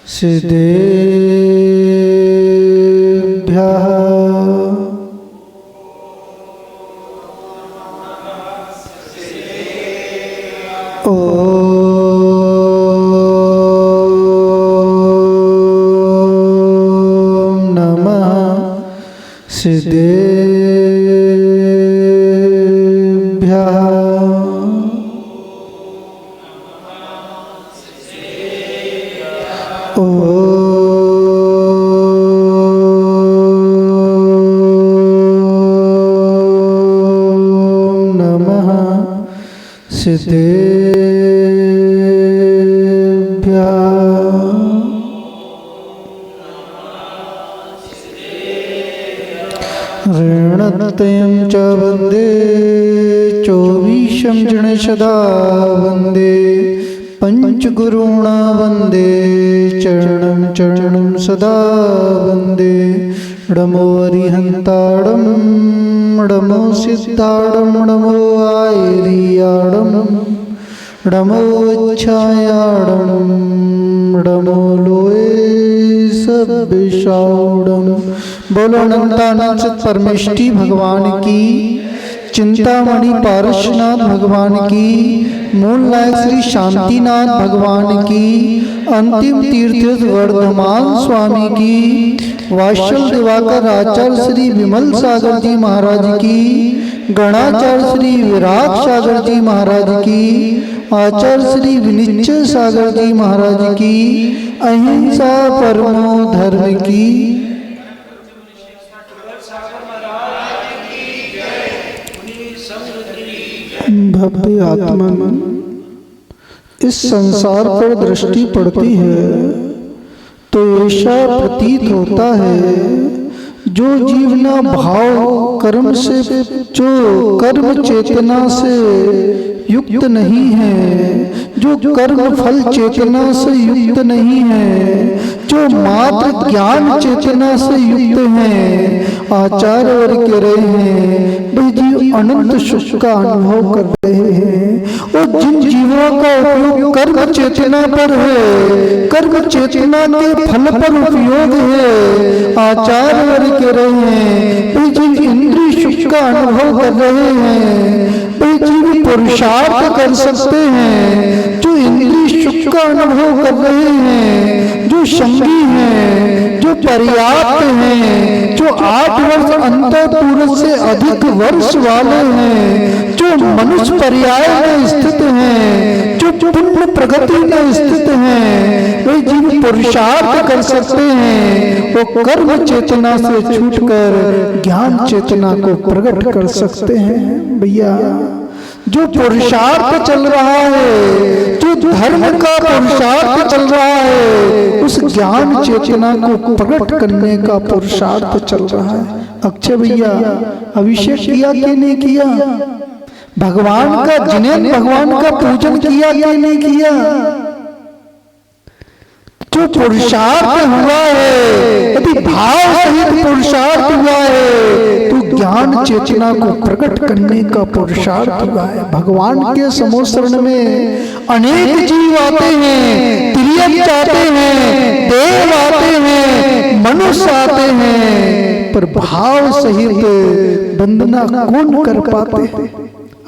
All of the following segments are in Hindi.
सिद्धेभ्यः ॐ नमः सिद्धेभ्यः सिद्धेभ्यः ऋणत्रयं च वन्दे चौवीशं जणशदा वन्दे पञ्चगुरूणा वन्दे चरणं चरणं सदा वन्दे नमो अरिहन्ताडं नमो सिद्धाडं नमो आयर्याडं नमो अच्छायाडं नमो लोये सब्बिशाडं। बोलो अनंतानंद परमेष्टि भगवान की, चिंतामणि पारसनाथ भगवान की, मूल नायक श्री शांतिनाथ भगवान की, अंतिम तीर्थ वर्धमान स्वामी की, वात्सल दिवाकर आचार्य श्री विमल सागर जी महाराज की, गणाचार्य श्री विराट सागर जी महाराज की, आचार्य श्री विनिश्चय सागर जी महाराज की, अहिंसा परमो धर्म की। भव्य आत्मा इस संसार पर दृष्टि पड़ती है तो ऐसा प्रतीत होता है जो जीवना भाव कर्म से, जो कर्म चेतना से युक्त नहीं है, जो कर्म फल चेतना से युक्त नहीं है, जो मात्र ज्ञान चेतना से युक्त है, आचार्य वर्ग कह रहे हैं भाई जीव अनंत सुख का अनुभव कर रहे हैं। और जिन जीवों का उपयोग कर्म चेतना पर है, कर्म चेतना के फल पर उपयोग है, आचार्य वर्ग कह रहे हैं भाई जीव इंद्रिय सुख का अनुभव कर रहे हैं, भाई जीव पुरुषार्थ कर सकते हैं, जो इंद्रिय सुख का अनुभव कर रहे हैं, जो संगी हैं, जो पर्याप्त हैं, जो 8 वर्ष अंतःपुरुष से अधिक वर्ष वाले हैं, जो मनुष्य पर्याय में स्थित हैं, जो पुण्य प्रगति में स्थित हैं, वे जीव पुरुषार्थ कर सकते हैं, वो कर्म चेतना से छूटकर ज्ञान चेतना को प्रकट कर सकते हैं। भैया जो पुरुषार्थ चल रहा है, जो धर्म का पुरुषार्थ चल रहा है, उस ज्ञान चेतना को प्रकट करने का पुरुषार्थ चल रहा है। अक्षय भैया अभिषेक किया कि नहीं किया? भगवान का जिन्हें भगवान का पूजन किया कि नहीं किया? जो पुरुषार्थ हुआ है, यदि भाव सहित पुरुषार्थ हुआ है तो ज्ञान चेतना को प्रकट करने का पुरुषार्थ हुआ है। भगवान के समोसरण में अनेक जीव आते हैं, तिर्यक आते हैं, देव आते हैं, मनुष्य आते हैं, पर भाव सहित वंदना कौन कर पाते हैं?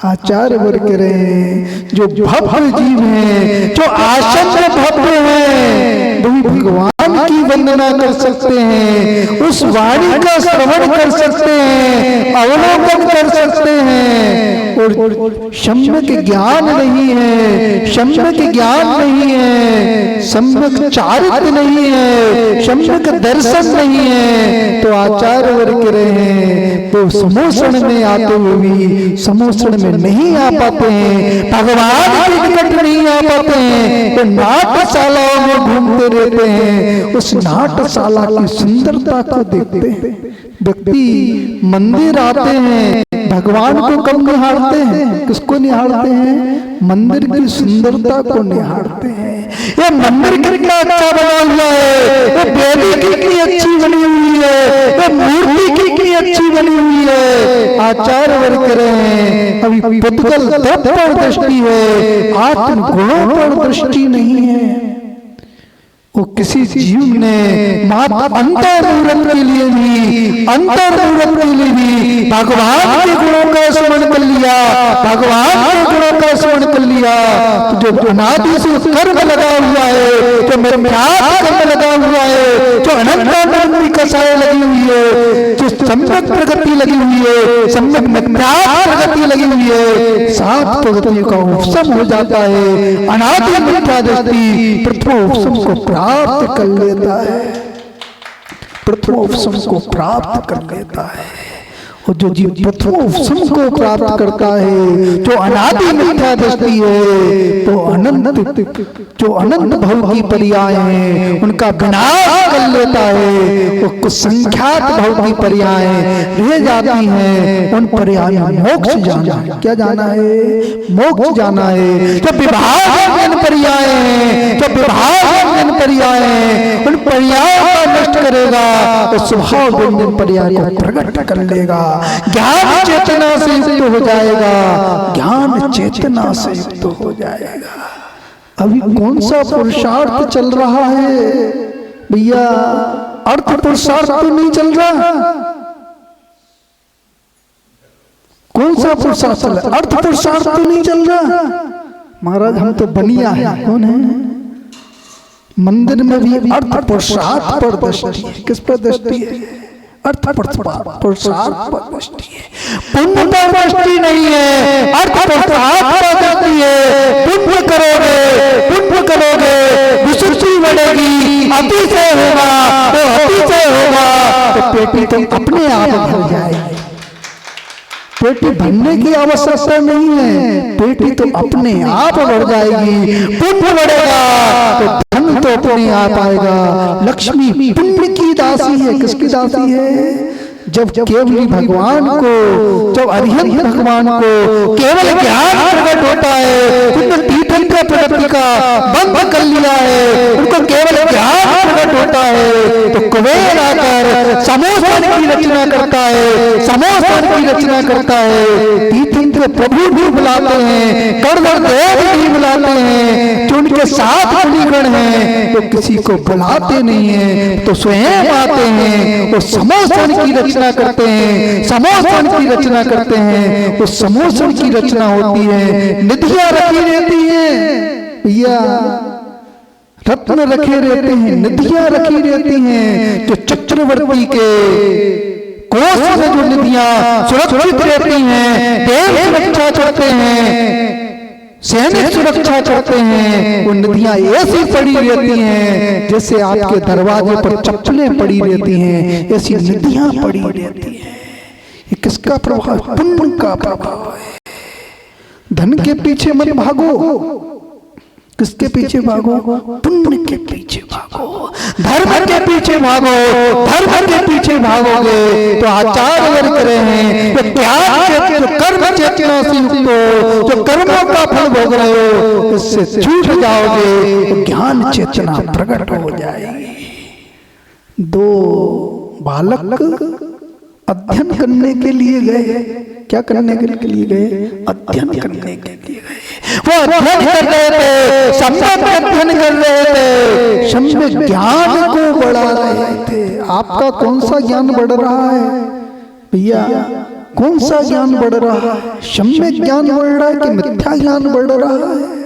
आचार्य वर्ग कह रहे हैं जो भव्य जीव हैं, जो आसन में भव्य हैं, वही भगवान की वंदना कर सकते हैं, उस वाणी का श्रवण कर सकते हैं, अवलोकन कर सकते हैं। और सम्यक ज्ञान नहीं है, सम्यक ज्ञान नहीं है, सम्यक चारित्र नहीं है, सम्यक दर्शन नहीं है, तो आचार्य वर्ग कह रहे हैं तो समोषण में आते हुए भी समोषण में नहीं आ पाते हैं, भगवान के निकट नहीं आ पाते हैं, तो नाट्यशालाओं में घूमते रहते हैं, उस नाट्यशाला की सुंदरता को देखते हैं। व्यक्ति मंदिर आते हैं, भगवान को कब निहारते हैं? किसको निहारते हैं? मंदिर की सुंदरता को निहारते हैं। ये मंदिर कितना अच्छा बना हुआ है, ये वेदी कितनी अच्छी बनी हुई है, ये मूर्ति कितनी अच्छी बनी हुई है। आचार्य वर्ग कह रहे हैं अभी पुद्गल तत्व पर दृष्टि है, आत्म गुणों पर दृष्टि नहीं है। वो किसी जीव ने मात्र अंतर मूर्त के लिए भी, अंतर मूर्त के लिए भी भगवान के गुणों का स्मरण कर लिया, भगवान के गुणों का स्मरण कर लिया, तो जो अनादि से कर्म लगा हुआ है, जो मिथ्यात्व कर्म लगा हुआ है, जो अनंत की कसाई लगी हुई है, जो सम्यक प्रगति लगी हुई है, सम्यक मिथ्यात्व प्रगति लगी हुई है, सात प्रगति का उपशम हो जाता है। अनादि मिथ्या दृष्टि प्रथमोपशम को प्राप्त कर लेता है, प्रथमोपशम को प्राप्त कर लेता है। और जो जीव प्रथमोपशम को प्राप्त करता है, जो अनादि मिथ्या दृष्टि है, तो अनंत, जो अनंत भव की पर्याय हैं उनका विनाश कर लेता है। वो कुछ संख्यात भव की पर्याय रह जाती हैं, उन पर्याय मोक्ष जाना है। क्या जाना है? मोक्ष जाना है। जो विभाग पर्याय हैं, जो विभाग पर्याय हैं, उन पर्यायों का नष्ट करेगा तो स्वभाव व्यंजन पर्याय को प्रकट कर लेगा। ज्ञान चेतना से युक्त हो जाएगा, ज्ञान चेतना से युक्त हो जाएगा। अभी कौन सा पुरुषार्थ चल रहा है भैया? अर्थ पुरुषार्थ तो नहीं चल रहा। कौन सा पुरुषार्थ चल रहा? अर्थ पुरुषार्थ तो नहीं चल रहा। महाराज हम तो बनिया है। कौन है? मंदिर में भी अर्थ पुरुषार्थ पर दृष्टि है। किस पर दृष्टि है? अर्थ पुरुषार्थ पर दृष्टि है, पुण्य पर दृष्टि नहीं है। अर्थ पुरुषार्थ पर दृष्टि है। पुण्य करोगे विशुद्धि बढ़ेगी, अतिशय होगा तो अतिशय होगा, तो पेटी तो अपने आप भर जाएगी। पेटी भरने की आवश्यकता नहीं है, पेटी तो अपने आप बढ़ जाएगी। पुण्य बढ़ेगा तो धन तो अपने आप आएगा। लक्ष्मी पुण्य की दासी है। किसकी दासी है? जब केवल भगवान को, जब अरिहंत भगवान को केवल ज्ञान प्रकट होता है, उनको तीर्थंकर प्रगति का बंद कर लिया है, उनको केवल ज्ञान प्रकट होता है, तो कुबेर आकर समोसन की रचना करता है, समोसन की रचना करता है। तीर्थंकर प्रभु भी बुलाते हैं, कर्दर देव भी बुलाते हैं, जो उनके साथ गुणीगण हैं, तो किसी को बुलाते नहीं है, तो स्वयं आते हैं, वो समोसन की रचना करते हैं, समोसन की रचना करते हैं। उस समोसन की रचना होती है, निधियां रखी रहती हैं भैया, रत्न रखे रहते हैं, निधियां रखी रहती हैं। जो चक्रवर्ती के कोष में जो निधियां सुरक्षित रहती हैं, देव सुरक्षा करते हैं, सैनिक सुरक्षा करते हैं, वो नदियां ऐसी पड़ी रहती हैं जैसे आपके दरवाजे पर चप्पलें पड़ी रहती हैं, ऐसी नदियां पड़ी रहती हैं। ये किसका प्रभाव? पुण्य का प्रभाव है। धन के पीछे मत भागो। किसके पीछे भागो? पुण्य के पीछे भागो, धर्म के पीछे भागो। धर्म के पीछे भागोगे तो आचार्य वर्ग रहे हैं, तो त्याग, जो कर्म चेतना से युक्त हो, जो कर्मों का फल भोग रहे हो, इससे छूट जाओगे तो ज्ञान चेतना प्रकट हो जाएगी। दो बालक अध्ययन करने के लिए गए। क्या करने के लिए गए? अध्ययन करने के लिए गए। वो अध्ययन कर रहे थे, सम्यक अध्ययन कर रहे थे, सम्यक ज्ञान को बढ़ा रहे थे। आपका कौन सा ज्ञान बढ़ रहा है भैया? कौन सा ज्ञान बढ़ रहा है? सम्यक ज्ञान बढ़ रहा है कि मिथ्या ज्ञान बढ़ रहा है?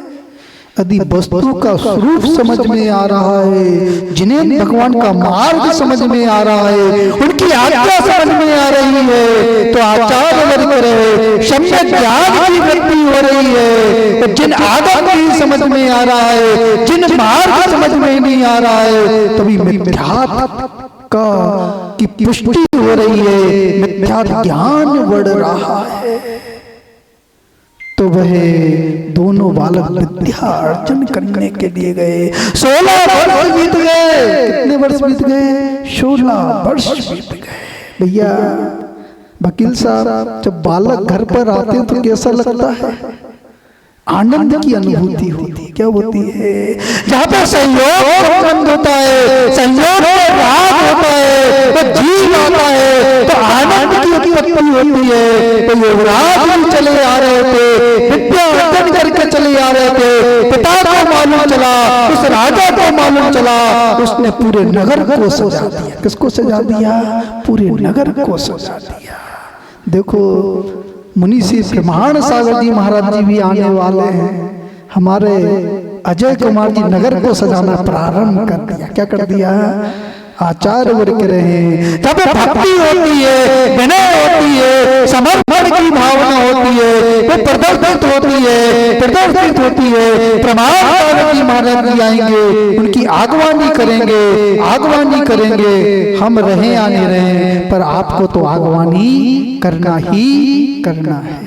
यदि वस्तु का स्वरूप समझ में आ रहा है, जिन्हें भगवान का मार्ग समझ में आ रहा है, उनकी आज्ञा समझ में आ रही है, तो आचार्य वर्ग रहे, सम्यक ज्ञान की वृद्धि हो रही है। तो जिन आगम नहीं समझ में आ रहा है, जिन मार्ग समझ में नहीं आ रहा है, तभी मिथ्यात्व का की पुष्टि हो रही है, मिथ्या ज्ञान बढ़ रहा है। तो वह दोनों बालक विद्या अर्जन करने के लिए गए। 16 वर्ष बीत गए। कितने वर्ष बीत गए? 16 वर्ष बीत गए। भैया वकील साहब, जब बालक घर पर आते तो कैसा लगता है? आनंद की अनुभूति होती है। क्या होती है? जहाँ पे संयोग संबंध होता है, संयोग राग होता है, तो जीव आता है, तो आनंद की उत्पत्ति होती है। तो युवराज भी चले आ रहे थे, विद्या अर्जन करके चले आ रहे थे, पिता को मालूम चला, उस राजा को मालूम चला, उसने पूरे नगर को सजा दिया। किसको सजा दिया? पूरे नगर को सजा दिया। देखो मुनि श्री ब्रह्मांड सागर जी महाराज जी भी आने वाले हैं। हमारे अजय कुमार जी नगर को सजाना प्रारंभ कर दिया। क्या कर दिया? आचार्य वर्ग रहे, जब भक्ति होती है, विनय होती है, समर्पण की भावना होती है, वो प्रदर्शित होती है। प्रमाण जी महाराज जी आएंगे, उनकी आगवानी करेंगे। हम रहे या नहीं रहे, पर आपको तो आगवानी करना ही करना है,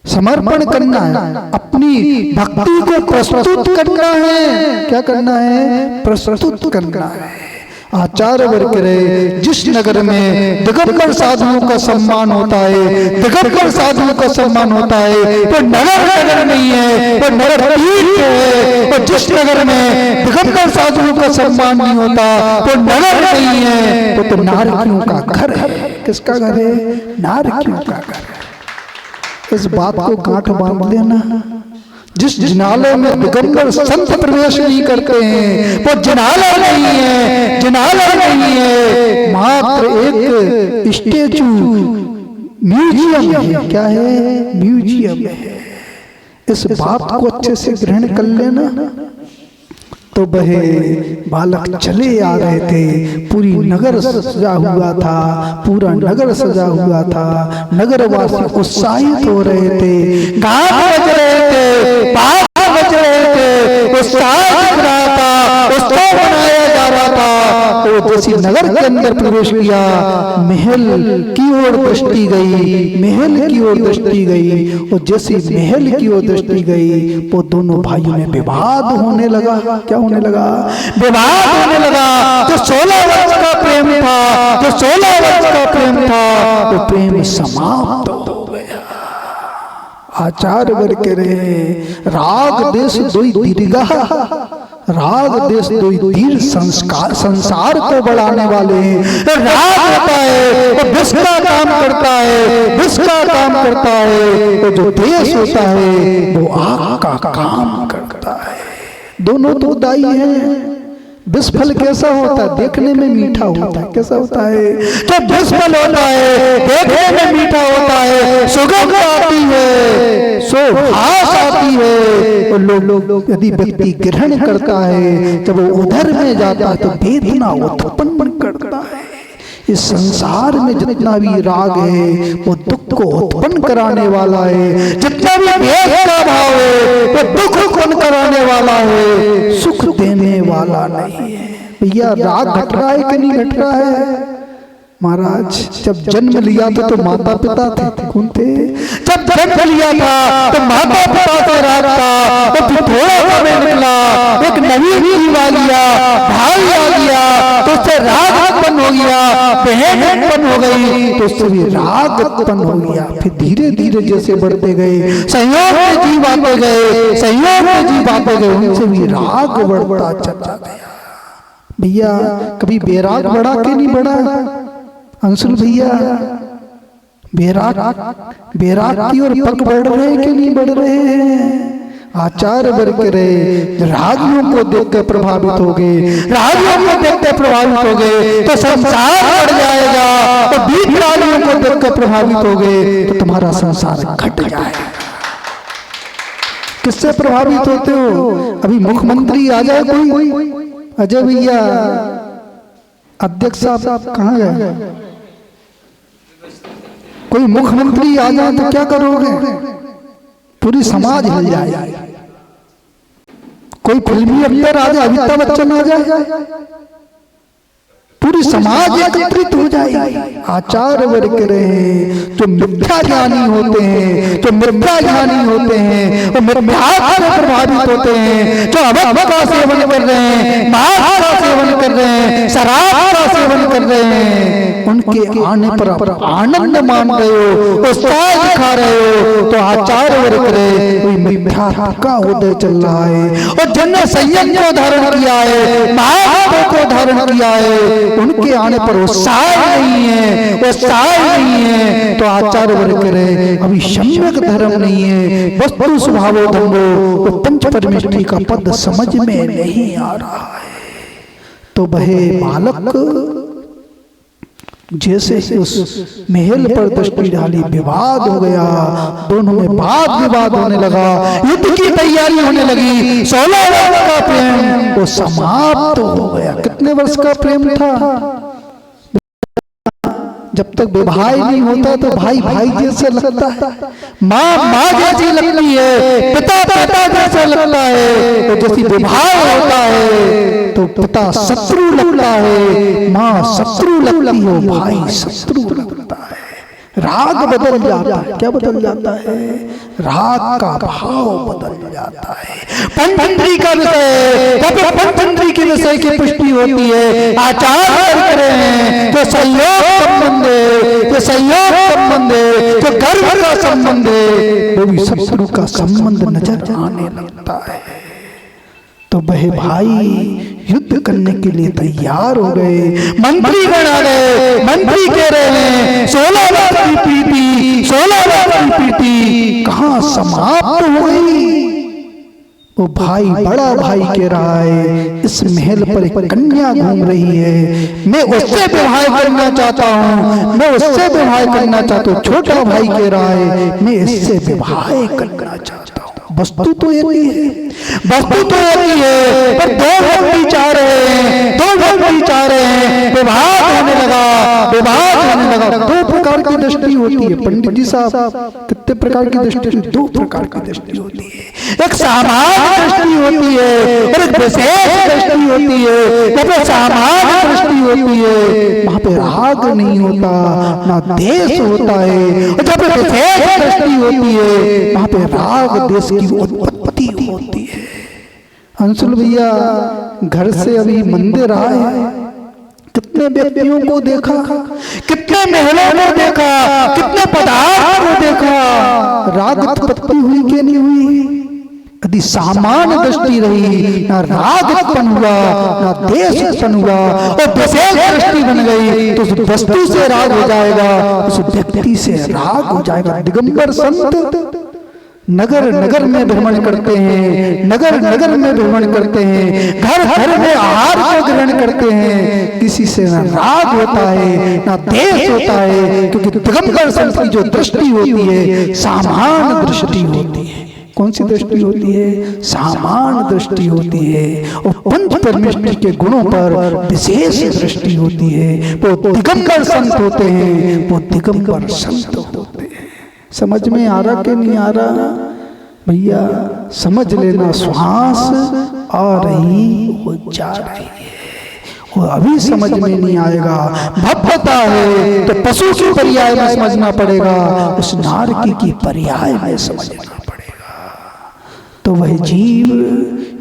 समर्पण करना है, अपनी भक्ति को प्रस्तुत करना है। क्या करना है? प्रस्तुत करना है। आचार्य वर्ग रहे, जिस नगर में दिगंबर साधुओं का सम्मान होता है, दिगंबर साधुओं का सम्मान होता है, तो नगर नहीं है, वो नगर तीर्थ है। और जिस नगर में दिगंबर साधुओं का सम्मान नहीं होता, वो नगर नहीं है, वो तो नारकियों का घर है। किसका घर है? नारकियों का घर है। इस बात को गांठ बांध लेना। जिस जिनालय में दिगंबर संत प्रवेश नहीं करते हैं, वो जिनालय नहीं है, मात्र एक स्टेचू, म्यूजियम है। क्या है? म्यूजियम है। इस बात को अच्छे से ग्रहण कर लेना। तो वह बालक चले आ रहे थे, पूरी नगर सजा हुआ था, पूरा नगर सजा हुआ था, नगरवासी उत्साहित हो रहे थे, गान बज रहे थे, पाप बज रहे थे, उत्साह दिख रहा था, उत्सव मनाया जा रहा था। तो जैसे नगर के अंदर प्रवेश किया, महल की ओर दृष्टि गई, और जैसे महल की ओर दृष्टि गई, वो दोनों भाइयों में विवाद होने लगा। क्या होने लगा? विवाद होने लगा। जो 16 वर्ष का प्रेम था, वो प्रेम समाप्त हो गया। आचार्य वर्ग रहे, राग देश दोई दीर्घा, राग देश दोई दीर्घ संसार को बढ़ाने वाले हैं। राग होता है वो विष का काम करता है, तो जो देश होता है वो आग का काम करता है। दोनों तो दाई हैं। विष फल कैसा होता है? देखने में मीठा होता है। कैसा होता है? तो विष फल होता है, देखने में मीठा होता है, सुगंध आती है, सुवास आती है। और लोग यदि व्यक्ति ग्रहण करता है, जब वो उधर में जाता है तो वेदना उत्पन्न करता है। इस संसार में जितना भी राग है, वो दुख को उत्पन्न कराने वाला है। जितना भी भेद का भाव है, वो दुख उत्पन्न कराने वाला है, सुख देने वाला नहीं है। भैया राग घट रहा है कि नहीं घट रहा है? महाराज जब जन्म लिया था तो माता पिता थे। कौन थे? जब जन्म लिया था तो माता पिता से राग था, तो फिर थोड़ा समय निकला, एक नवीन जीव आ गया, भाई आ गया, तो उससे राग उत्पन्न हो गया, बहन उत्पन्न हो गई, तो उससे भी राग उत्पन्न हो गया। फिर धीरे धीरे जैसे बढ़ते गए, संयोग में जीव आते गए, उनसे भी राग बढ़ता चला गया। भैया कभी बेराग बढ़ा के नहीं बढ़ा? अंशुल भैया बेराग की ओर पग बढ़ रहे हैं कि नहीं बढ़ रहे हैं? आचार्य वर्ग रहे, रागियों को देखकर प्रभावित हो गए, तो संसार बढ़ जाएगा। तो बीच रागियों को देखकर प्रभावित हो गए तो तुम्हारा संसार घट जाएगा। किससे प्रभावित होते हो? अभी मुख्यमंत्री आ जाए कोई, अजय भैया अध्यक्ष साहब कहाँ गए? कोई मुख्यमंत्री आ जाए तो क्या करोगे? पूरी समाज हिल जाए। कोई फिल्मी एक्टर आ जाए, अमिताभ बच्चन आ जाए, पूरी समाज एकत्रित हो जाएगी। आचार्य वर्ग रहे जो मिथ्या ज्ञानी होते हैं, जो मिथ्या ज्ञानी होते हैं, वो मिथ्या से प्रभावित होते हैं, जो अभक्त का सेवन कर रहे हैं, मांस का सेवन कर रहे हैं, शराब का सेवन कर रहे हैं, उनके आने पर आप आनंद मान रहे हो, उत्साह दिखा रहे हो, तो आचार्य वर्ग रहे मिथ्या का उदय चल रहा है। और जिनने संयम को धारण किया है, महाभाव को धारण किया है, उनके आने पर उत्साह नहीं है, उत्साह नहीं है, तो आचार्य वर्ग रहे अभी सम्यक धर्म नहीं है, वस्तु स्वभावो धर्मो, वो पंच परमेष्ठी का पद समझ में नहीं आ रहा है। तो वह बालक जैसे उस महल पर दृष्टि डाली, विवाद हो गया, दोनों में वाद विवाद होने लगा, युद्ध की तैयारी होने लगी। 16 वर्ष का प्रेम वो समाप्त हो गया। कितने वर्ष का प्रेम था? जब तक विवाह नहीं होता तो भाई भाई जैसे लगता है, माँ माँ जैसी लगती है, पिता पिता जैसा लगता है। तो जैसी विवाह होता है तो पिता शत्रु लगता है, माँ शत्रु लगती है, भाई शत्रु लगता है। राग बदल जाता है। क्या बदल जाता है? राग का भाव बदल जाता है। पंचेंद्री का विषय, जब पंचेंद्री के विषय की पुष्टि होती है, आचार्य कर रहे हैं जो संयोग संबंध है, जो संयोग संबंध है, जो गर्भ का संबंध है, वो भी शत्रु का संबंध नजर आने लगता है। तो वह भाई युद्ध करने के लिए तैयार हो गए। मंत्री गण आ गए, मंत्री कह रहे हैं 16 वर्ष की प्रीति, 16 वर्ष की प्रीति कहाँ समाप्त हो गई। वो भाई, बड़ा भाई कह रहा है इस महल पर एक कन्या घूम रही है, मैं उससे विवाह करना चाहता हूँ, मैं उससे विवाह करना चाहता हूँ। छोटा भाई कह रहा है मैं इससे विवाह करना चाहता हूँ। वस्तु तो एक ही है, वस्तु तो एक ही है, पर दो व्यक्ति चाह रहे हैं, दो व्यक्ति चाह रहे हैं, विवाद होने लगा, विवाद होने लगा। दो प्रकार की दृष्टि होती है पंडित जी साहब, कितने प्रकार की दृष्टि? दो प्रकार की दृष्टि होती है। एक सामान्य दृष्टि होती है और एक विशेष दृष्टि होती है। जब सामान्य दृष्टि होती है वहां पे राग नहीं होता, ना देश होता है, और जब विशेष दृष्टि होती है वहां पे राग देश की उत्पत्ति होती है। अंशुल भैया घर से अभी मंदिर आए, कितने व्यक्तियों को देखा, कितने महलों को देखा, कितने पदार्थ को देखा, राग उत्पत्ति हुई कि नहीं हुई? यदि सामान्य दृष्टि रही, ना राग उत्पन्न हुआ, ना देश उत्पन्न हुआ, और विशेष दृष्टि बन गई तो उस वस्तु से राग हो जाएगा, उस व्यक्ति से राग हो जाएगा। दिगंबर संत नगर नगर में भ्रमण करते हैं, नगर नगर में भ्रमण करते हैं, घर घर में आहार को ग्रहण करते हैं, किसी से ना राग होता है, ना देश होता है, क्योंकि दिगंबर संत की जो दृष्टि होती है सामान्य दृष्टि होती है। कौन सी दृष्टि होती है? सामान्य दृष्टि होती है। और पंच परमेष्ठी के गुणों पर विशेष दृष्टि होती है। वो दिगंबर संत होते हैं, वो दिगंबर संत होते हैं। समझ में आ रहा कि नहीं आ रहा? भैया समझ लेना, श्वास आ रही हो जा रही है, वो अभी समझ में नहीं आएगा। भव्यता है तो पशु की पर्याय में समझना पड़ेगा, उस नारकी की पर्याय में समझना पड़ेगा। तो वह जीव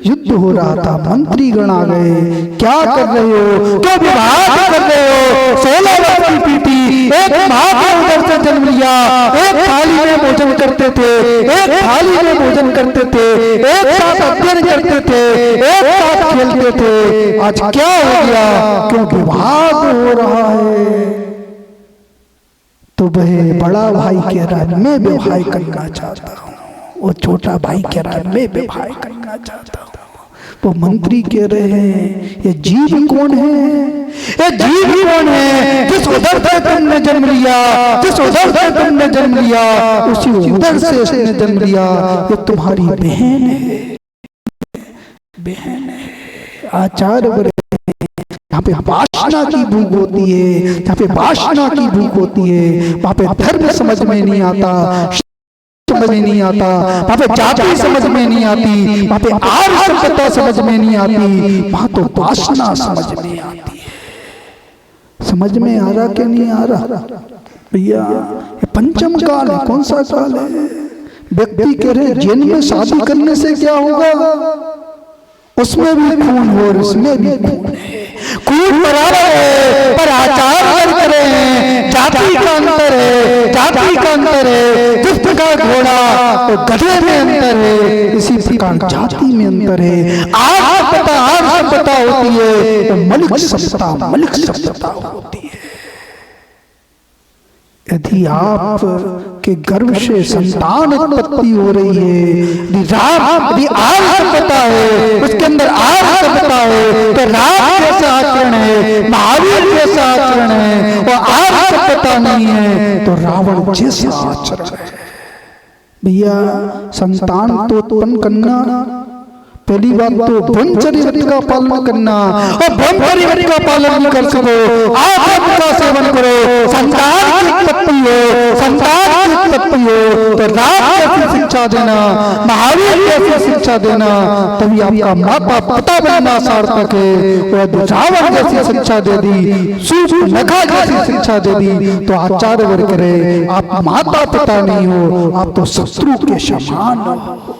युद्ध हो रहा था, मंत्री गण आ गए, क्या कर रहे हो, क्यों विवाद कर रहे हो? 16 वर्ष की प्रीति, एक माँ के उदर से जन्म लिया, एक थाली में भोजन करते थे, एक थाली में भोजन करते थे, एक साथ अध्ययन करते थे, एक साथ खेलते थे। आज क्या हो गया? क्यों विवाद हो रहा है? तो वह बड़ा भाई कह रहा है मैं विवाह करना चाहता हूँ, वो छोटा भाई कह रहा है मैं विवाह करना चाहता हूँ। वो मंत्री कह रहे हैं ये जीव कौन है? ये जीव कौन है? जिस उदर से तुमने जन्म लिया, जिस उदर से तुमने जन्म लिया, उसी उदर से उसने जन्म लिया, ये तुम्हारी बहन है, बहन है। आचार्य वर्ग यहाँ पे वासना की भूख होती है, यहाँ पे वासना की भूख होती है, वहां पे धर्म समझ में नहीं आता, समझ में नहीं आता, वहां पे जाति समझ में नहीं आती, वहां पे आर्य सभ्यता समझ में नहीं आती, वहां तो वासना समझ में आती है। समझ में आ रहा कि नहीं आ रहा भैया? ये पंचम काल है। कौन सा काल है? व्यक्ति कह रहे जिन में शादी करने से क्या होगा? उसमें भी खून हो और इसमें भी खून है। खून बराबर है पर आचार अलग हैं। जाति का अंतर है, जाति का अंतर है। जिस प्रकार घोड़ा तो गधे में अंतर है, इसी प्रकार जाति में अंतर है। आग सभ्यता होती है तो मलिक सभ्यता होती है। यदि आप के गर्भ से संतान उत्पत्ति हो रही है, यदि आग सभ्यता है, उसके अंदर आग सभ्यता है, तो राम जैसा आचरण है, महावीर जैसा आचरण है, और आग सभ्यता नहीं है तो रावण जैसा आचरण है। भैया संतान तो उत्पन्न करना, पहली बात तो ब्रह्मचर्य का पालन करना, और ब्रह्मचर्य का पालन नहीं कर सको, आप का सेवन करो, संतान की उत्पत्ति हो तो राम जैसी शिक्षा देना, महावीर जैसी शिक्षा देना, तभी आपका माता पिता बनना सार्थक है। और रावण जैसी शिक्षा दे दी, सूर्पनखा जैसी शिक्षा दे दी तो आचार्य वर्ग करे आप माता पिता नहीं हो, आप तो शत्रु के समान हो।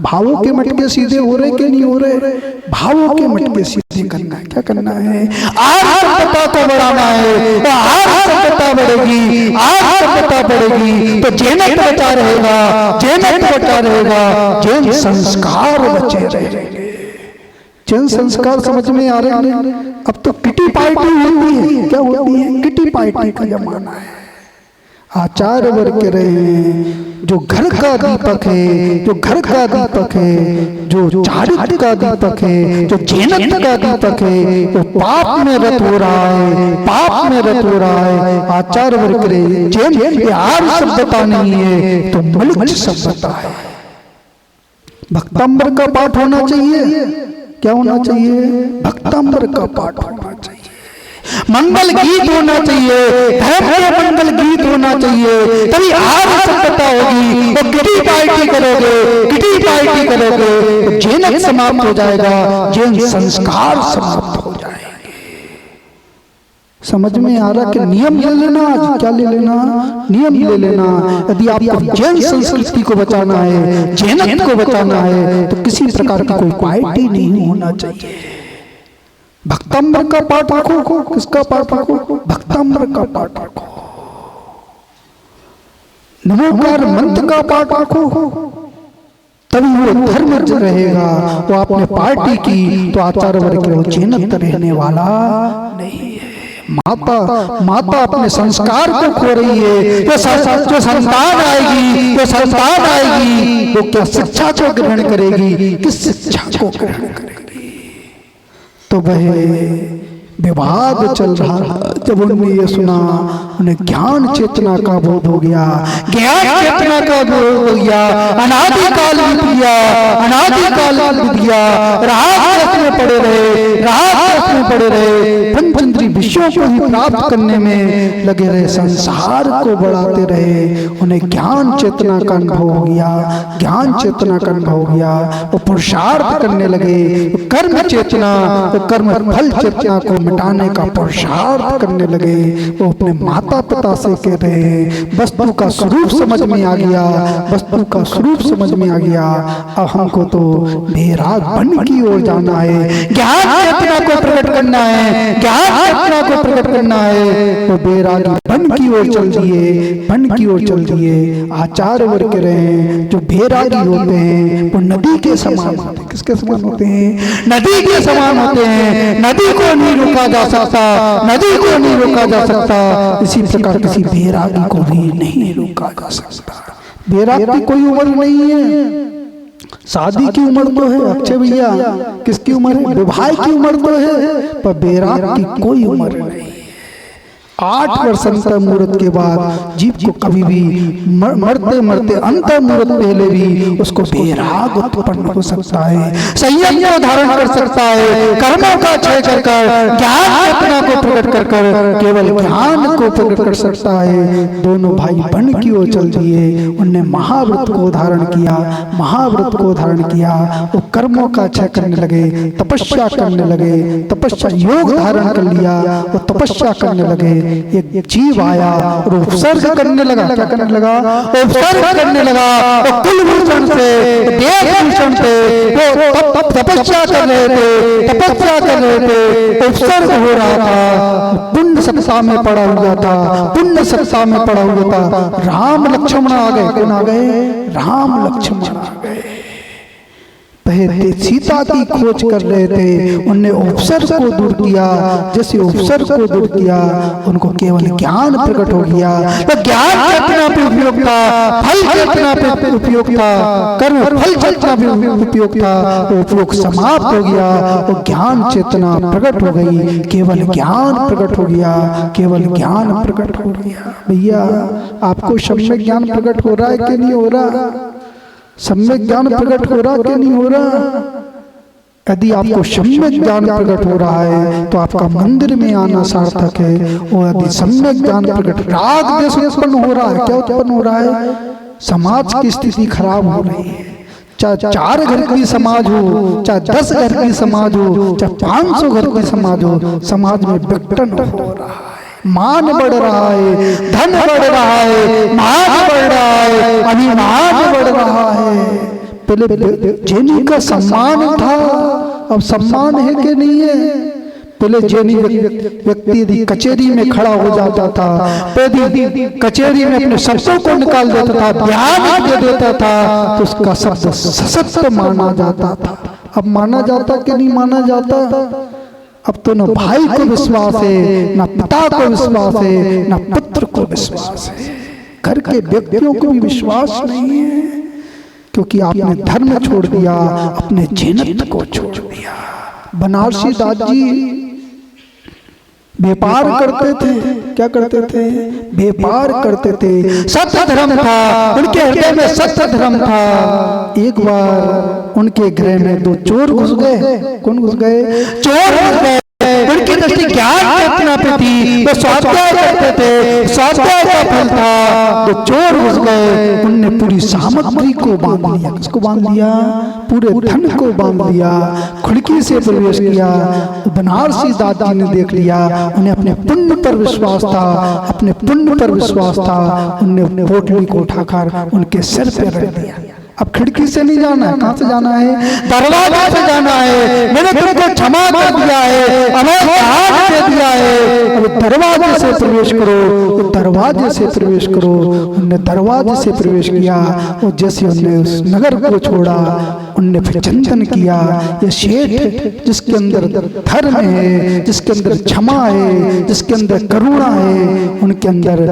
भावों के मटके सीधे हो रहे कि नहीं हो रहे? भावों के मटके सीधे करना है। क्या करना है? आज सभ्यता को बढ़ाना है। आज सभ्यता बढ़ेगी, आज सभ्यता बढ़ेगी तो जैन बचा रहेगा, जैन बचा रहेगा, जैन संस्कार बचे रहेंगे। जैन संस्कार समझ में आ रहे हैं? अब तो किटी पार्टी होती है। क्या होती है? किटी पार्टी का जमाना है। आचार्य वर्ग कह रहे हैं जो घर का दीपक है, जो घर का दीपक है, जो चारित्र का दीपक है, जो जैनत्व का दीपक है, वो पाप में रत हो रहा है, पाप में रत हो रहा है। आचार्य वर्ग कह रहे हैं जैन आर्य सभ्यता नहीं है तो मलिक सभ्यता है। भक्तांबर का पाठ होना चाहिए। क्या होना चाहिए? भक्तांबर का पाठ होना चाहिए। मंगल गीत होना चाहिए, धर्म के मंगल गीत होना चाहिए, तभी आर्य सभ्यता होगी। तो किटी पार्टी करोगे तो जैन समाप्त हो जाएगा, जैन संस्कार समाप्त हो जाएंगे। समझ में आ रहा कि नियम ले लेना, आज क्या ले लेना? नियम ले लेना। यदि आपको जैन संस्कृति को बचाना है, जैनत्व को बचाना है तो किसी प्रकार की कोई पार्टी नहीं होना चाहिए। भक्तांबर का पाठ रखो। किसका पाठ रखो? भक्तांबर का पाठ रखो। नमोकार मंत्र का पाठ रखो, तभी वो धर्म रहेगा। वो आपने पार्टी की तो आचार्य वर्ग वो जैनत्व रहने वाला नहीं है। माता अपने संस्कार को खो रही है। जो संतान आएगी वो क्या शिक्षा को ग्रहण करेगी? किस शिक्षा को ग्रहण करेगी? तो वह विवाद चल रहा। जब उन्होंने ये सुना, उन्हें ज्ञान चेतना का बोध हो गया, ज्ञान चेतना का बोध हो गया। अनादिकाल बीत गया, राहत में पड़े रहे, पंचेंद्री विषयों को ही प्राप्त करने में लगे रहे, संसार को बढ़ाते रहे। उन्हें ज्ञान चेतना का अनुभव हो गया, ज्ञान चेतना का अनुभव हो गया। वो पुरुषार्थ करने लगे, कर्म चेतना, कर्म फल चेतना को मिटाने का पुरुषार्थ करने लगे। वो अपने माता पिता से कह रहे वस्तु का स्वरूप समझ में आ गया, वस्तु का स्वरूप समझ में आ गया। अब हमको तो बेराग बन की ओर जाना है, ज्ञान चेतना को प्रकट करना है, ज्ञान चेतना को प्रकट करना है। तो बेरागी बन की ओर चल दिए, आचार्य वर्ग कह रहे हैं जो बेरागी होते हैं वो नदी के समान होते हैं। किसके समान होते हैं? नदी के समान होते हैं। नदी को नहीं रोका जा सकता, इसी प्रकार किसी बेरागी को भी नहीं रोका जा सकता। बेराग की कोई उम्र नहीं है। शादी की उम्र तो है अक्षय भैया, किसकी उम्र है? विवाह की उम्र तो है, पर बेराग की कोई उम्र नहीं। 8 वर्ष अंत मुहूर्त के बाद जीव को कभी भी मरते मरते अंत मुहूर्त पहले भी उसको बेराग उत्पन्न हो सकता है, संयम को धारण कर सकता है, कर्मों का क्षय कर कर ज्ञान चेतना को प्रकट कर कर केवल ज्ञान को प्रकट कर सकता है। दोनों भाई बन की ओर चल दिए, उनने महाव्रत को धारण किया, महाव्रत को धारण किया, वो कर्मों का क्षय करने लगे, तपस्या करने लगे, तपस्या योग धारण कर लिया, वो तपस्या करने लगे। एक जीव आया और उपसर्ग करने लगा, क्या करने लगा? उपसर्ग करने लगा। कुलभूषण से, देवभूषण से वो तपस्या कर रहे थे, तपस्या कर रहे थे, उपसर्ग हो रहा था, पुण्य सत्ता में पड़ा हुआ था, पुण्य सत्ता में पड़ा हुआ था। राम लक्ष्मण आ गए। कौन आ गए? राम लक्ष्मण आ गए। पहले सीता की खोज कर रहे थे, उनने उपसर्ग को दूर किया। जैसे उपसर्ग को दूर किया, उनको केवल ज्ञान प्रकट हो गया। तो ज्ञान चेतना पे उपयोग था, फल चेतना पे उपयोग था, कर्म फल चेतना पे उपयोग था, उपयोग समाप्त हो गया। वो ज्ञान चेतना प्रकट हो गई, केवल ज्ञान प्रकट हो गया, केवल ज्ञान प्रकट हो गया। भैया आपको सम्यक ज्ञान प्रकट हो रहा है कि नहीं हो रहा? सम्यक ज्ञान प्रकट हो रहा कि नहीं हो रहा? यदि आपको सम्यक ज्ञान प्रकट हो रहा है तो आपका मंदिर में आना सार्थक है। और यदि सम्यक ज्ञान प्रकट, राग द्वेष उत्पन्न हो रहा है, क्या उत्पन्न हो रहा है? समाज की स्थिति खराब हो रही है। चाहे 4 घर की समाज हो, चाहे 10 घर की समाज हो, चाहे 500 घर की समाज हो, समाज में विघटन हो रहा है। मान बढ़ रहा है, धन बढ़ रहा है, मान बढ़ रहा है, अभिमान बढ़ रहा है। पहले जैनी का सम्मान था, अब सम्मान है कि नहीं है? पहले जैनी व्यक्ति यदि कचहरी में खड़ा हो जाता था, यदि कचहरी में अपने शब्दों को निकाल देता था, बयान दे देता था, तो उसका शब्द सशक्त माना जाता था। अब माना जाता कि नहीं माना जाता? अब तो न भाई को विश्वास है, न पिता को विश्वास है, न पुत्र को विश्वास है, घर के व्यक्तियों को भी विश्वास नहीं है, क्योंकि आपने धर्म छोड़ दिया, अपने जैनत्व को छोड़ दिया। बनारसी दास जी व्यापार करते थे, क्या करते थे? व्यापार करते थे। सत्य धर्म था उनके हृदय में, सत्य धर्म था। एक बार उनके गृह में 2 चोर घुस गए। कौन घुस गए? चोर घुस गए। उनकी दृष्टि ज्ञान चेतना पे थी, वो स्वाध्याय करते थे, स्वाध्याय का फल था। तो चोर घुस गए, उनने पूरी सामग्री को बांध लिया। किसको बांध लिया? पूरे धन को बांध लिया, खिड़की से प्रवेश किया। बनारसी दास जी ने देख लिया, उन्हें अपने पुण्य पर विश्वास था, अपने पुण्य पर विश्वास था। उन्होंने पोटली को उठाकर उनके सिर पे रख दिया। अब खिड़की से नहीं जाना है, कहां से जाना है? दरवाजा से जाना है। मैंने तुमको क्षमा कर दिया है, हमें हाथ दे दिया है, अब दरवाजे से प्रवेश करो, दरवाजे से प्रवेश करो। उनने दरवाजे से प्रवेश किया और जैसे उनने उस नगर को छोड़ा, उनने फिर चिंतन किया, ये शेठ जिसके अंदर धर्म है, जिसके अंदर क्षमा है, जिसके अंदर करुणा है, उनके अंदर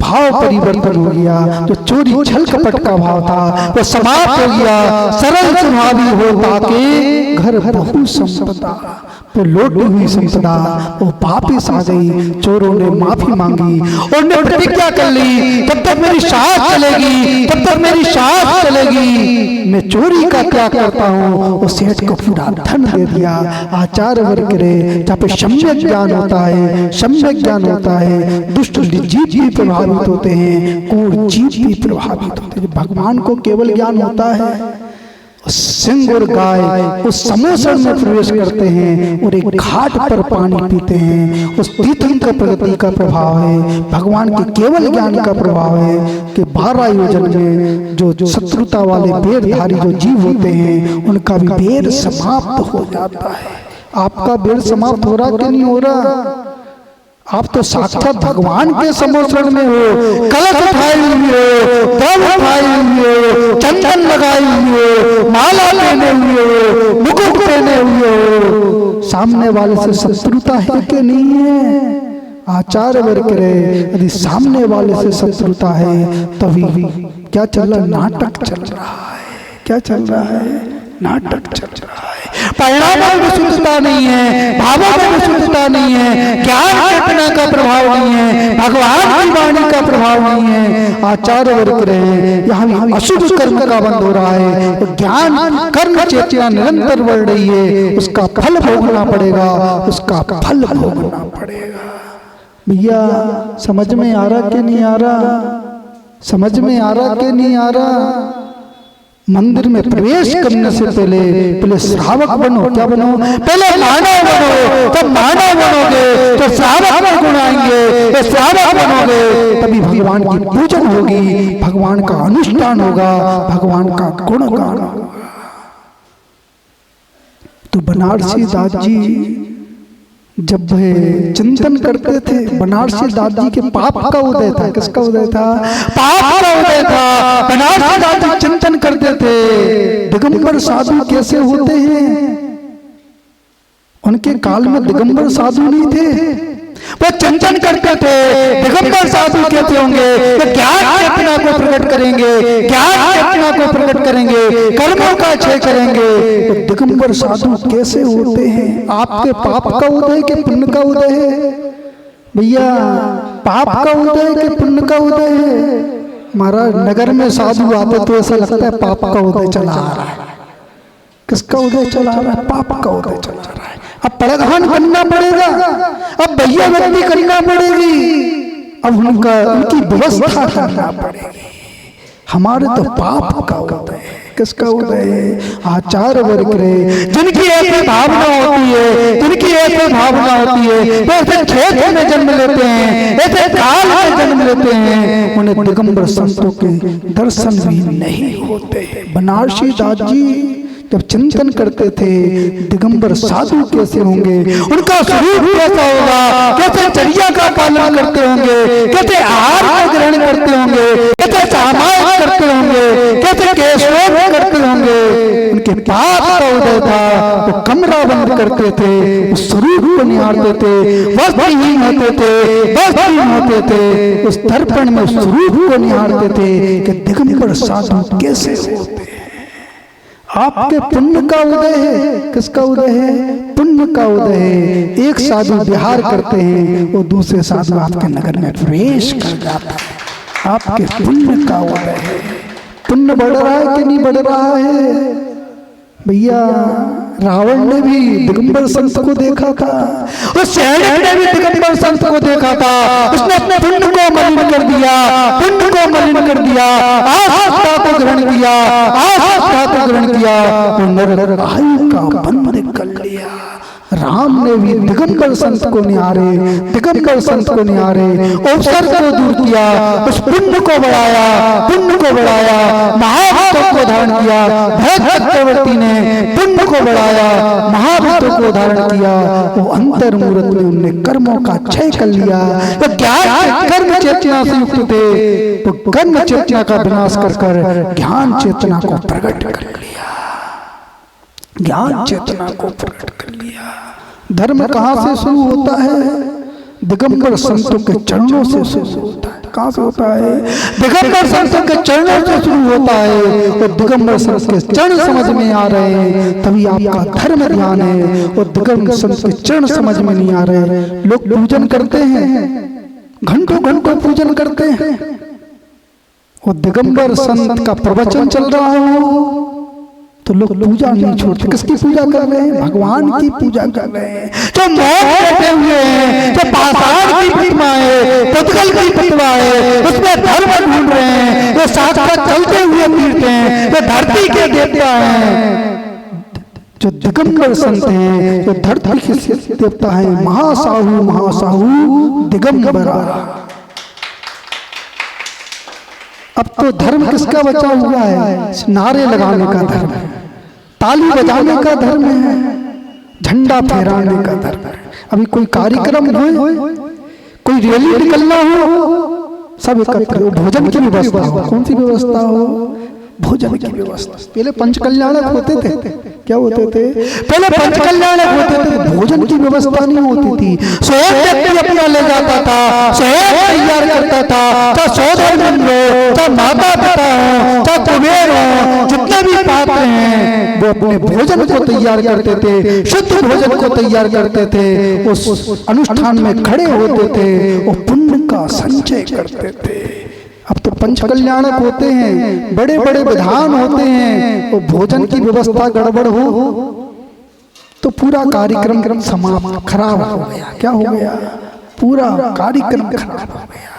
भाव परिवर्तन हो गया। जो चोरी छल कपट का भाव था वो समाप्त हो गया। सरल स्वभावी हो ताकि घर बहु संपदा, वो लौटी हुई संपदा वो वापिस आ गई। चोरों ने माफी मांगी और ने प्रतिज्ञा कर ली, तब तक मेरी सांस चलेगी, तब तक मेरी सांस चलेगी, मैं चोरी का क्या करता हूँ। वो सेठ को पूरा धन दे दिया। आचार्य वर्ग रे, जहाँ पे सम्यक ज्ञान होता है, सम्यक ज्ञान होता है, दुष्ट जीव भी प्रभावित होते हैं, कूड़ जीव भी प्रभावित होते हैं। भगवान को केवल ज्ञान होता है। सिंह और गाय उस समुद्र में प्रवेश करते हैं और एक घाट पर पानी पीते हैं। उस तीर्थंकर प्रगति का प्रभाव है, भगवान के केवल ज्ञान का प्रभाव है कि 12 योजन में जो शत्रुता वाले बेरधारी जो जीव होते हैं, उनका भी बेर समाप्त हो जाता है। आपका बेर समाप्त हो रहा कि नहीं हो रहा? आप तो साक्षात भगवान के समर्पण में हो, कलश उठाई हुई हो, दम उठाई हुई हो, चंदन लगाई हुई हो, माला पहने हुए हो, मुकुट पहने हुए हो। सामने वाले से शत्रुता है कि नहीं है? आचार्य वर्ग करे, यदि सामने वाले से शत्रुता है तभी क्या चल रहा? नाटक चल रहा है। क्या चल रहा है? नाटक चल रहा है। परिणामों में विशुद्धता नहीं है, भावों में विशुद्धता नहीं है, ज्ञान चेतना का प्रभाव नहीं है, भगवान की वाणी का प्रभाव नहीं है। आचार्य वर्ग रहे यहाँ अशुभ कर्म का बंध हो रहा है, ज्ञान कर्म चेतना निरंतर बढ़ रही है, उसका फल भोगना पड़ेगा, उसका फल भोगना पड़ेगा। भैया समझ में आ रहा कि नहीं आ रहा? समझ में आ रहा कि नहीं आ रहा? मंदिर में प्रवेश करने से पहले श्रावक बनो। क्या बनो? पहले मानव बनो। जब मानव बनोगे तो श्रावक में गुण आएंगे, श्रावक बनोगे तभी भगवान की पूजन होगी, भगवान का अनुष्ठान होगा, भगवान का गुणगान होगा। तो बनारसी दास जी जब चिंतन करते थे, बनारसी दास जी के पाप का उदय था। किसका उदय था? पाप का उदय था। बनारसी दास जी चिंतन करते थे दिगंबर साधु कैसे होते हैं। उनके काल में दिगंबर साधु नहीं थे, वो चिंतन करते थे दिगंबर साधु कैसे होंगे, वो ज्ञान चेतना को प्रकट करेंगे, ज्ञान चेतना को प्रकट करेंगे, कर्मों का क्षय करेंगे। तो दिगंबर साधु कैसे होते हैं? आपके पाप का उदय के पुण्य का उदय है? भैया पाप का उदय के पुण्य का उदय है? हमारा नगर में साधु आते तो ऐसा लगता है पाप का उदय चला आ रहा है। किसका उदय चला आ रहा है? पाप का उदय चला आ रहा है। अब परिधान करना पड़ेगा, अब भैया व्यक्ति करना पड़ेगी, अब उनकी व्यवस्था करना पड़ेगी। हमारे तो पाप का उदय है। किसका उदय है? आचार्य वर्ग रहे जिनकी ऐसी भावना होती है, जिनकी ऐसी भावना होती है, वो ऐसे क्षेत्र में जन्म लेते हैं, ऐसे काल में जन्म लेते हैं, उन्हें दिगंबर संतों के दर्शन भी नहीं होते। बनारसी दास जी जब चिंतन करते थे दिगंबर साधु कैसे होंगे, उनका स्वरूप कैसा होगा, कैसे चर्या का पालन करते होंगे, कैसे आहार का ग्रहण करते होंगे, कैसे सामायिक करते होंगे, कैसे केशव करते होंगे। उनके पाप का उदय था, वो कमरा बंद करते थे, उस स्वरूप को निहारते थे, वस्त्रहीन होते थे, वस्त्रहीन होते थे, उस दर्पण में उस स्वरूप को निहारते थे कि दिगंबर साधु कैसे होते। आपके पुण्य का उदय है। किसका उदय है? पुण्य का उदय है। एक साधु विहार करते हैं, वो दूसरे साधु आपके नगर में प्रवेश कर जाता है। आपके पुण्य का उदय है। पुण्य बढ़ रहा है कि नहीं बढ़ रहा है? भैया रावण ने भी दिगंबर संत को देखा था, उस सैनिक ने भी दिगंबर संत को देखा था, उसने अपने पुण्य को मलिन कर दिया, पुण्य को मलिन कर दिया, आस्था को ग्रहण किया, आस्था को ग्रहण किया, नर आयु का बंध कर लिया। राम ने भी दिगंबर संत को निहारे, दिगंबर संत को निहारे, अवसर को दूर किया, उस पुण्य को बढ़ाया, पुण्य को बढ़ाया, महाभूतों को धारण किया। भरत चक्रवर्ती ने पुण्य को बढ़ाया, महाभूतों को धारण किया। वो अंतर मूर्त में उनने कर्मों का क्षय कर लिया। वो ज्ञान कर्म चेतना से युक्त थे, तो कर्म चेतना का विनाश कर ज्ञान चेतना को प्रकट कर लिया, ज्ञान चेतना को प्रकट कर लिया। धर्म कहाँ से शुरू होता है? दिगंबर संतों के चरणों से शुरू होता है। कहाँ से होता है? दिगंबर संतों के चरणों से शुरू होता है। और दिगंबर संत के चरण समझ में आ रहे हैं तभी आपका धर्म ध्यान है। और दिगंबर संत के चरण समझ में नहीं आ रहे, लोग पूजन करते हैं, घंटों घंटों पूजन करते हैं, और दिगंबर संत का प्रवचन चल रहा हो तो लोग पूजा नहीं छोड़ते। किसकी पूजा कर रहे हैं? भगवान की पूजा कर रहे हैं। जो मौत बैठे हुए हैं, जो पाषाण की प्रतिमा है, पुतगल की प्रतिमा है, उसमें धर्म ढूंढ रहे हैं, वो साक्षात चलते हुए तीर्थ हैं, वो धरती के देवता हैं। जो दिगंबर संत हैं, जो धरती के देवता हैं, महासाहू महासाहू दिगंबर। अब तो धर्म किसका बचा हुआ है? नारे लगाने का धर्म है, ताली बजाने का धर्म है, झंडा फहराने का धर्म है। अभी कोई कार्यक्रम हो, कोई रैली निकलना हो, सब एकत्र, भोजन की व्यवस्था हो। कौन सी व्यवस्था हो? भोजन की व्यवस्था। पहले पंच कल्याणक होते थे, क्या होते थे? पहले पंच कल्याणक होते थे, भोजन की व्यवस्था नहीं होती थी। स्वयं व्यक्ति अपना ले जाता था, स्वयं तैयार करता था, चाहे सौदागर हो, चाहे माता पिता हो, चाहे कुबेर हो, जितने भी पात्र हैं वो अपने भोजन को तैयार करते थे, शुद्ध भोजन को तैयार करते थे, उस अनुष्ठान में खड़े होते थे और पुण्य का संचय करते थे। अब तो पंच कल्याणक होते हैं, बड़े बड़े विधान होते हैं, और भोजन की व्यवस्था गड़बड़ हो तो पूरा कार्यक्रम समाप्त, खराब हो गया। क्या हो गया? पूरा कार्यक्रम खराब हो गया।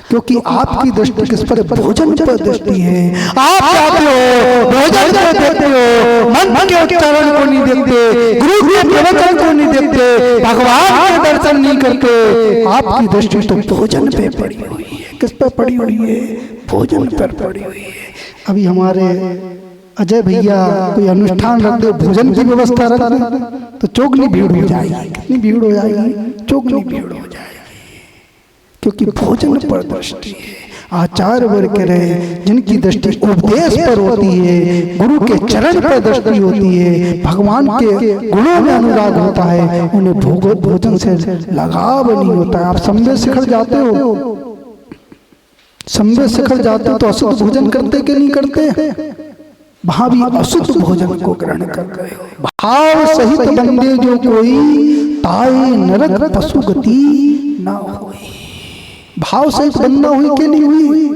क्योंकि आपकी दृष्टि किस पर? भोजन पर दृष्टि है। आप जाते हो, भोजन को देखते हो, मन के उच्चारण को नहीं देखते, गुरु के प्रवचन को नहीं देखते, भगवान के दर्शन नहीं करते। आपकी दृष्टि तो भोजन पे पड़ी हुई है। किस पर पड़ी हुई है? भोजन पर पड़ी हुई है। अभी हमारे अजय भैया कोई अनुष्ठान रख दे, भोजन की व्यवस्था रख दे तो चौगनी भीड़ हो जाएगी। कितनी भीड़ हो जाएगी? चौगनी भीड़ हो जाएगी। क्योंकि भोजन पर दृष्टि है। आचार्य वर्ग रहे जिनकी दृष्टि उपदेश पर होती है, गुरु के चरण पर दृष्टि होती है, भगवान के गुणों में अनुराग होता है, उन्हें भोजन से लगाव नहीं होता है। आप संवेद शिखर जाते हो, संवेद शिखर जाते हो तो अशुद्ध भोजन करते कि नहीं करते? वहां भी अशुद्ध भोजन को ग्रहण कर रहे हो। भाव सहित बंदे जो कोई, ताए नरक पशु गति ना होई। भाव सहित बंधना हुई कि नहीं हुई?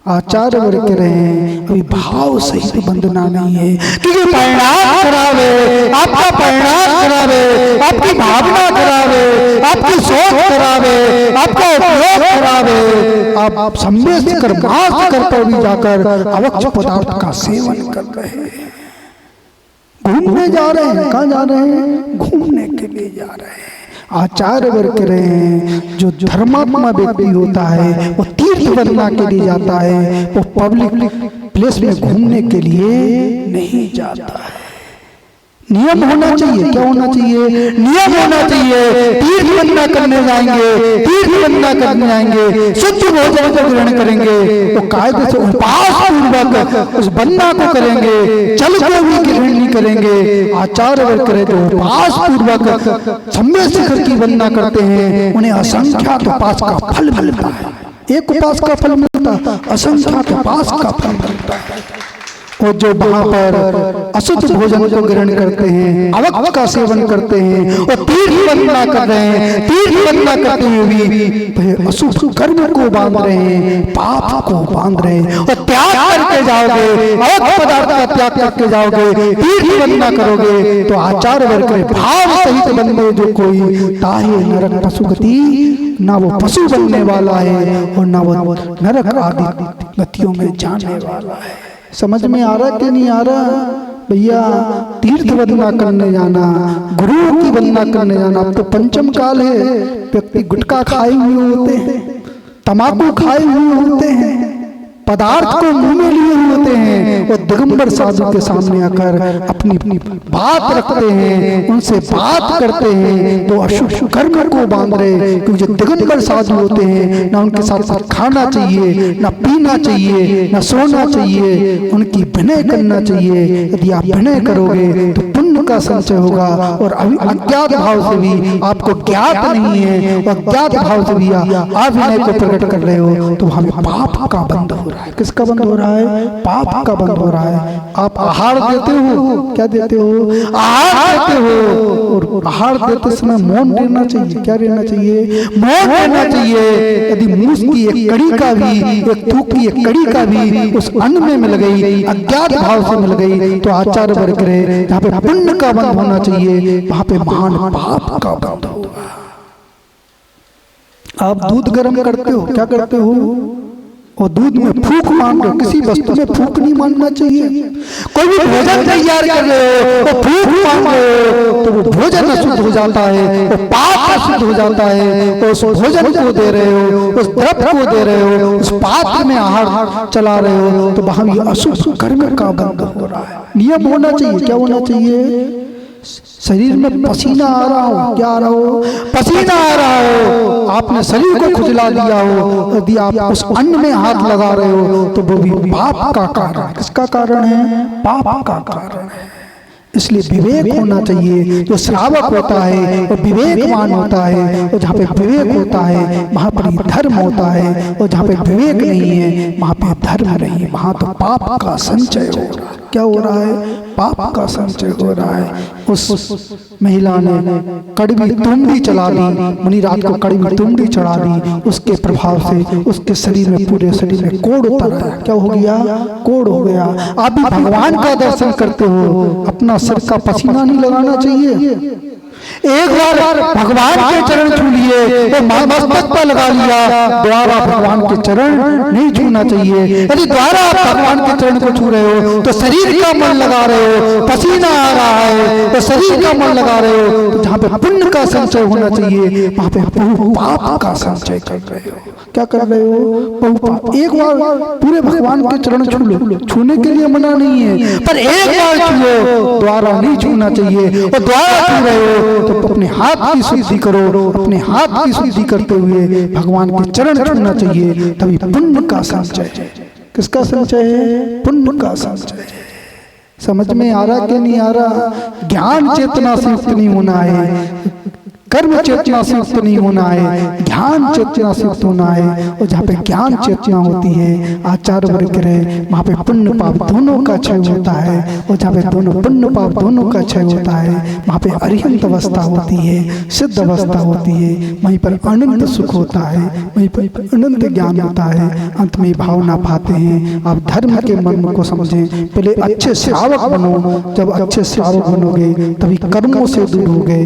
आचार्य वर्ग कह रहे हैं अभी भाव सहित बंधना नहीं है, क्योंकि परिणाम खराब है, आपका परिणाम खराब है, आपकी भावना खराब है, आपकी सोच खराब है, आपका उपयोग खराब है। आप सम्यक कर मास कर पर भी जाकर अवक्ष पदार्थ का सेवन कर रहे हैं। घूमने जा रहे हैं। कहाँ जा रहे हैं? घूमने के लिए जा रहे हैं। आचार्य वर्ग कह रहे हैं जो धर्मात्मा व्यक्ति होता है वो तीर्थ वंदना के लिए जाता है, वो पब्लिक प्लेस में घूमने के लिए नहीं जाता है। नियम होना चाहिए। क्या होना चाहिए? नियम होना चाहिए। तीर्थ वंदना करने जाएंगे, तीर्थ वंदना करने जाएंगे, शुद्ध भोजन को ग्रहण करेंगे, वो कायदे से उपास पूर्वक उस वंदना को करेंगे, जल को भी ग्रहण नहीं करेंगे। आचार्य वर्ग करे तो उपास पूर्वक सम्यक शिखर की वंदना करते हैं, उन्हें असंख्यात उपास का फल मिलता है। एक उपास का फल मिलता है, असंख्यात उपास का फल मिलता है। और जो वहां पर अशुद्ध भोजन को ग्रहण करते हैं, अवक्ष का सेवन करते हैं और तीर्थ वंदना कर रहे हैं, तीर्थ वंदना करते हुए भी अशुभ कर्म को बांध रहे हैं, पाप को बांध रहे हैं। और त्याग करके जाओगे, अवक्ष पदार्थ का त्याग करके जाओगे, तीर्थ वंदना करोगे तो आचार्य वर्ग के भाव सहित बंदे जो कोई, ताहे नरक पशु गति, ना वो पशु बनने वाला है और ना वो नरक आदि गतियों में जाने वाला है। समझ में आ रहा कि नहीं आ रहा? भैया तीर्थ वंदना करने जाना, गुरु की वंदना करने जाना। अब तो पंचम काल है, व्यक्ति गुटखा खाए हुए होते हैं, तमाकू खाए हुए होते हैं, पदार्थ को मुंह में लिए होते हैं और दिगंबर साधु के सामने आकर अपनी बात रखते हैं, उनसे बात करते हैं तो अशुभ कर्म को बांध रहे। क्योंकि जो दिगंबर साधु होते हैं ना उनके साथ साथ खाना चाहिए, ना पीना चाहिए, ना सोना चाहिए, उनकी विनय करना चाहिए। यदि आप विनय करोगे तो पुण्य का संचय होगा। और अभी अज्ञात भाव से भी आपको ज्ञात नहीं है और अज्ञात भाव से भी आप विनय को प्रकट कर रहे हो तो हमें पाप का बंध हो रहा है। किसका बंद हो रहा है? पाप का बंद हो रहा है। आप आहार देते हो, क्या देते हो? आहार देते हो। और आहार देते समय मौन रहना चाहिए। क्या रहना चाहिए? मौन रहना चाहिए। यदि मूस की एक कड़ी का भी, एक थूक की एक कड़ी का भी उस अन्न में मिल गई, अज्ञात भाव से मिल गई तो आचार्य वर्ग करे जहाँ पे पुण्य का बंद होना चाहिए वहां पे महान पाप का बंद होगा। आप दूध गर्म करते हो, क्या करते हो? और दूध में फूंक मार रहे, किसी वस्तु में फूंक नहीं मारना चाहिए। कोई भी भोजन तैयार कर रहे हो और फूंक मार रहे हो तो वो भोजन अशुद्ध हो जाता है, वो पाप अशुद्ध हो जाता है। और उस भोजन को दे रहे हो, उस द्रव्य को दे रहे हो, उस पात्र में आहार चला रहे हो तो वहां भी अशुभ कर्म का बंध हो रहा है। नियम होना चाहिए। क्या होना चाहिए? शरीर में पसीना आ रहा हो, क्या आ रहा हो? पसीना आ रहा हो, आपने शरीर को खुजला दिया हो, यदि आप उस अन्न में हाथ लगा रहे हो तो वो भी पाप का कारण है। किसका कारण है? पाप का कारण है। इसलिए विवेक होना चाहिए। जो श्रावक होता है वो विवेकवान होता है, और जहाँ पे विवेक होता है वहाँ पर ही धर्म होता है, और जहाँ पे विवेक नहीं है वहाँ पे धर्म नहीं है, वहाँ तो पाप का संचय हो रहा है। क्या हो रहा है? पाप का संचय हो रहा है। उस महिला ने कड़वी तुंडी चला दी, मुनिराज को कड़वी तुंडी चढ़ा दी, उसके प्रभाव से उसके शरीर में, पूरे शरीर में कोढ़ उतर आया। क्या हो गया? कोढ़ हो गया। आप भी भगवान का दर्शन करते हो, अपना सिर का पसीना नहीं लगाना चाहिए? एक बार भगवान के चरण छू लिए तो मस्तक पर लगा लिया, द्वारा भगवान के चरण नहीं छूना चाहिए। यदि द्वारा आप भगवान के चरण को छू रहे हो तो शरीर का मन लगा रहे हो, पसीना आ रहा है तो शरीर का मन लगा रहे हो, तो जहाँ पे पुण्य का संचय होना चाहिए वहाँ पे पाप का संचय कर रहे हो। क्या कर रहे हो? बहुपाप। एक बार पूरे भगवान के चरण छू लो, छूने के लिए मना नहीं है, पर एक बार छुओ, द्वारा नहीं छूना चाहिए। और द्वारा छू रहे हो तो अपने हाथ की शुद्धि करो, अपने हाथ की शुद्धि करते हुए भगवान के चरण छूना चाहिए, तभी पुण्य का संचय। किसका संचय है? पुण्य का संचय। समझ में आ रहा कि नहीं आ रहा? ज्ञान चेतना से युक्त नहीं होना है, कर्म चेतना से युक्त नहीं होना है, ज्ञान चेतना से युक्त होना है। और जहाँ पे ज्ञान चेतना होती है, आचार वर्ग रहे, वहाँ पे पुण्य पाप दोनों का क्षय होता है। और जहाँ पे दोनों पुण्य पाप दोनों का क्षय होता है वहाँ पे अरिहंत अवस्था होती है, सिद्ध अवस्था होती है, वहीं पर अनंत सुख होता है, वहीं पर अनंत ज्ञान होता है। अंत में भावना पाते हैं। आप धर्म के मर्म को समझें, पहले अच्छे श्रावक बनो। जब अच्छे श्रावक बनोगे तभी कर्मों से दूर हो गए,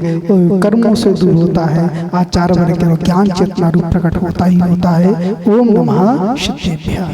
कर्मों से दूर होता है, आचार वर्ग ज्ञान चेतना रूप प्रकट होता ही होता है। ओम नमः शिवाय।